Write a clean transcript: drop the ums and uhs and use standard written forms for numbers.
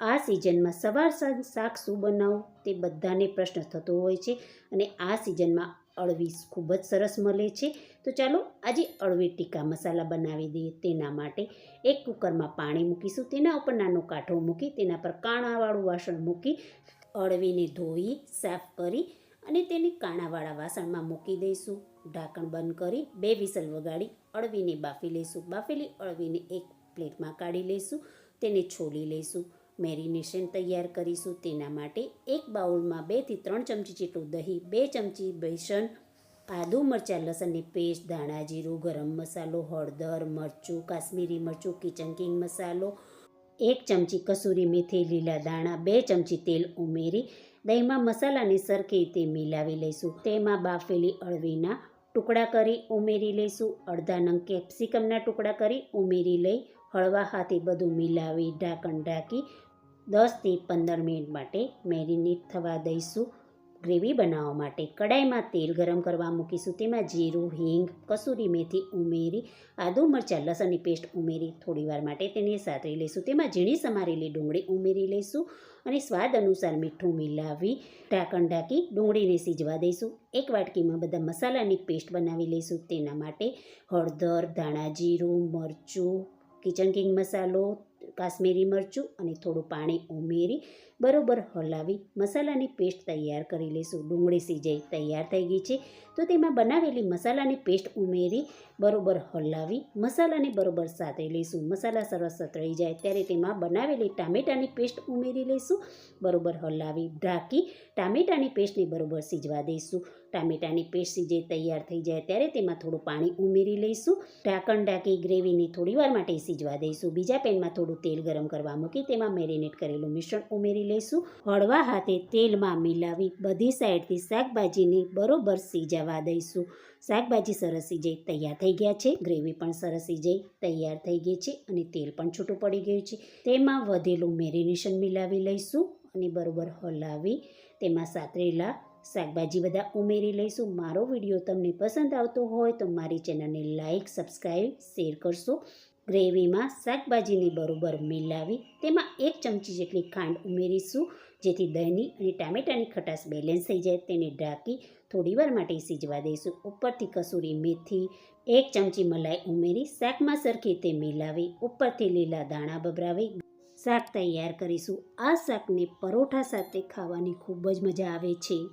આ સિઝનમાં સવાર સાંજ શાક શું બનાવવું તે બધાને પ્રશ્ન થતો હોય છે અને આ સિઝનમાં અળવી ખૂબ જ સરસ મળે છે. તો ચાલો આજે અળવી ટીકા મસાલા બનાવી દઈએ. તેના માટે એક કુકરમાં પાણી મૂકીશું, તેના ઉપર નાનો કાંઠો મૂકી તેના પર કાણાવાળું વાસણ મૂકી અળવીને ધોઈ સાફ કરી અને તેને કાણાવાળા વાસણમાં મૂકી દઈશું. ઢાંકણ બંધ કરી 2 વિસલ વગાડી અળવીને બાફી લઈશું. બાફેલી અળવીને એક પ્લેટમાં કાઢી લઈશું, તેને છોલી લઈશું. મેરિનેશન તૈયાર કરીશું. તેના માટે એક બાઉલમાં 2 થી 3 ચમચી જેટલું દહીં, 2 ચમચી બેસન, આદુ મરચાં લસણની પેસ્ટ, ધાણા જીરું, ગરમ મસાલો, હળદર, મરચું, કાશ્મીરી મરચું, કિચન કિંગ મસાલો, 1 ચમચી કસૂરી મેથી, લીલા દાણા, 2 ચમચી તેલ ઉમેરી દહીંમાં મસાલાને સરખી રીતે મિલાવી લઈશું. તેમાં બાફેલી અળવીના ટુકડા કરી ઉમેરી લઈશું. અડધા નંગ કેપ્સિકમના ટુકડા કરી ઉમેરી લઈ હળવા હાથે બધું મિલાવી ઢાંકણ ઢાંકી 10 થી 15 મિનિટ માટે મેરિનેટ થવા દઈશું. ગ્રેવી બનાવવા માટે કડાઈમાં તેલ ગરમ કરવા મૂકીશું. તેમાં જીરું, હિંગ, કસૂરી મેથી ઉમેરી આદુ મરચાં લસણની પેસ્ટ ઉમેરી થોડીવાર માટે તેને સાતરી લઈશું. તેમાં ઝીણી સમારેલી ડુંગળી ઉમેરી લઈશું અને સ્વાદ અનુસાર મીઠું મિલાવી ઢાંકણ ઢાંકી ડુંગળીને સિજવા દઈશું. એક વાટકીમાં બધા મસાલાની પેસ્ટ બનાવી લઈશું. તેના માટે હળદર, ધાણા જીરું, મરચું, કિચન કિંગ મસાલો, કાશ્મીરી મરચું અને થોડું પાણી ઉમેરી બરોબર હલાવી મસાલાની પેસ્ટ તૈયાર કરી લઈશું. ડુંગળી સિજાઈ તૈયાર થઈ ગઈ છે તો તેમાં બનાવેલી મસાલાની પેસ્ટ ઉમેરી બરોબર હલાવી મસાલાને બરોબર સાતરી લઈશું. મસાલા સરસ સતળાઈ જાય ત્યારે તેમાં બનાવેલી ટામેટાની પેસ્ટ ઉમેરી લઈશું. બરોબર હલાવી ઢાંકી ટામેટાની પેસ્ટને બરોબર સિજવા દઈશું. ટામેટાની પેસ્ટ સિજાઈ તૈયાર થઈ જાય ત્યારે તેમાં થોડું પાણી ઉમેરી લઈશું. ઢાંકણ ઢાંકી ગ્રેવીને થોડીવાર માટે સિજવા દઈશું. બીજા પેનમાં થોડું તેલ ગરમ કરવા મૂકી તેમાં મેરિનેટ કરેલું મિશ્રણ ઉમેરી લઈશું. હળવા હાથે તેલમાં મિલાવી બધી સાઈડથી શાકભાજીને બરોબર સિજાવા દઈશું. શાકભાજી સરસ સિજાઈ તૈયાર થઈ ગયા છે. ગ્રેવી પણ સરસ સિજાઈ તૈયાર થઈ ગઈ છે અને તેલ પણ છૂટું પડી ગયું છે. તેમાં વધેલું મેરિનેશન મિલાવી લઈશું અને બરોબર હલાવી તેમાં સાતરેલા શાકભાજી બધા ઉમેરી લઈશું. મારો વિડીયો તમને પસંદ આવતો હોય તો મારી ચેનલને લાઇક, સબસ્ક્રાઈબ, શેર કરશો. ગ્રેવીમાં શાકભાજીને બરોબર મિલાવી તેમાં 1 ચમચી જેટલી ખાંડ ઉમેરીશું જેથી દહીંની અને ટામેટાની ખટાશ બેલેન્સ થઈ જાય. તેને ઢાંકી થોડીવાર માટે સિજવા દઈશું. ઉપરથી કસૂરી મેથી, 1 ચમચી મલાઈ ઉમેરી શાકમાં સરખી રીતે મિલાવી ઉપરથી લીલા દાણા ભભરાવી શાક તૈયાર કરીશું. આ શાકને પરોઠા સાથે ખાવાની ખૂબ જ મજા આવે છે.